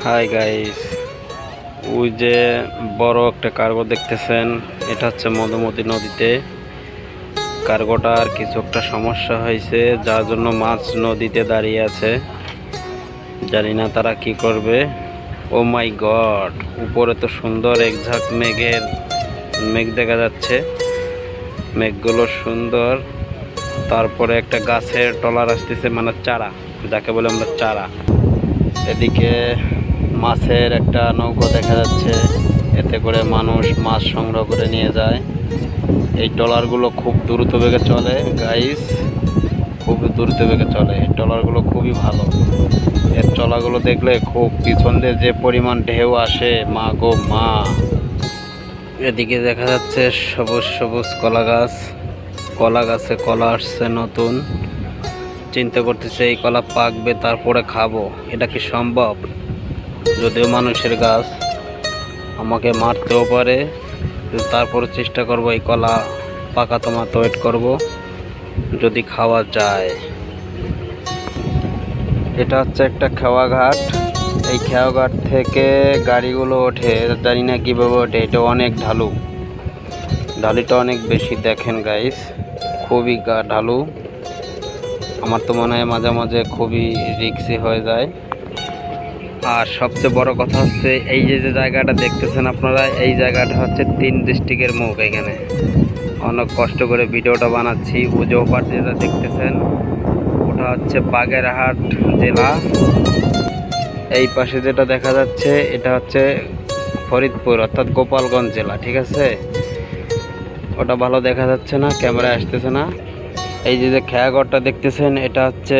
Hi guys, ওই যে বড় একটা কার্গো দেখতেছেন, এটা হচ্ছে মধুমতি নদীতে। কার্গোটার কিছু একটা সমস্যা হয়েছে, যার জন্য মাছ নদীতে দাঁড়িয়ে আছে। জানি না তারা কি করবে। ও মাই গড, উপরে তো সুন্দর এক ঝাঁক মেঘ দেখা যাচ্ছে। মেঘগুলো সুন্দর। তারপরে একটা গাছের টলার আসতেছে, মানে চারা, যাকে বলে আমরা চারা। এদিকে মাছের একটা নৌকো দেখা যাচ্ছে, এতে করে মানুষ মাছ সংগ্রহ করে নিয়ে যায়। এই ট্রলারগুলো খুব দ্রুত বেগে চলে গাইস, খুব দ্রুত বেগে চলে। এই ট্রলারগুলো খুবই ভালো। এর চলাগুলো দেখলে খুব পিছন দিয়ে যে পরিমাণ ঢেউ আসে, মা গো মা। এদিকে দেখা যাচ্ছে সবুজ সবুজ কলা গাছে কলা আসছে নতুন। চিন্তা করতেছে এই কলা পাকবে, তারপরে খাবো। এটা কি সম্ভব? যদিও মানুষের গাছ, আমাকে মারতেও পারে, তারপরে চেষ্টা করব এই কলা পাকা তোমাতে ওয়েট করব, যদি খাওয়া যায়। এটা হচ্ছে একটা খেওয়া ঘাট। এই খেওয়া ঘাট থেকে গাড়িগুলো ওঠে, জানি না কীভাবে ওঠে। এটা অনেক ঢালুটা অনেক বেশি, দেখেন গাইস, খুবই ঢালু। আমার তো মনে হয় মাঝে মাঝে খুবই রিস্কি হয়ে যায়। আর সবচেয়ে বড় কথা হচ্ছে, এই যে জায়গাটা দেখতেছেন আপনারা, এই জায়গাটা হচ্ছে 3 ডিস্ট্রিক্টের মুখ। এখানে অনেক কষ্ট করে ভিডিওটা বানাচ্ছি। যে ওপার যেটা দেখতেছেন, ওটা হচ্ছে বাগেরহাট জেলা। এই পাশে যেটা দেখা যাচ্ছে, এটা হচ্ছে ফরিদপুর, অর্থাৎ গোপালগঞ্জ জেলা। ঠিক আছে, ওটা ভালো দেখা যাচ্ছে না, ক্যামেরায় আসতেছে না। এই যে খেয়াঘরটা দেখতেছেন, এটা হচ্ছে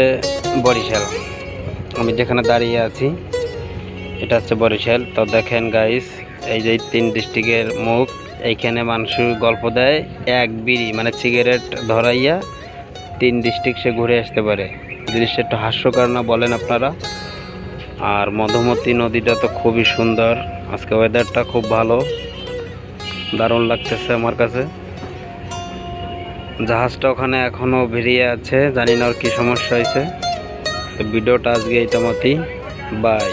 বরিশাল। আমি যেখানে দাঁড়িয়ে আছি, এটা হচ্ছে বরিশাল। তো দেখেন গাইস, এই যে 3 ডিস্ট্রিক্টের মুখ। এইখানে মানুষ গল্প দেয়, এক বিড়ি মানে সিগারেট ধরাইয়া 3 ডিস্ট্রিক্ট সে ঘুরে আসতে পারে। জিনিসটা একটু হাস্যকর না বলেন আপনারা? আর মধুমতি নদীটা তো খুবই সুন্দর। আজকে ওয়েদারটা খুব ভালো, দারুণ লাগতেছে আমার কাছে। জাহাজটা ওখানে এখনো ভিড়িয়ে আছে, জানি না ওর কি সমস্যা হয়েছে। তো ভিডিওটা আজকে এইটা মতই, বাই।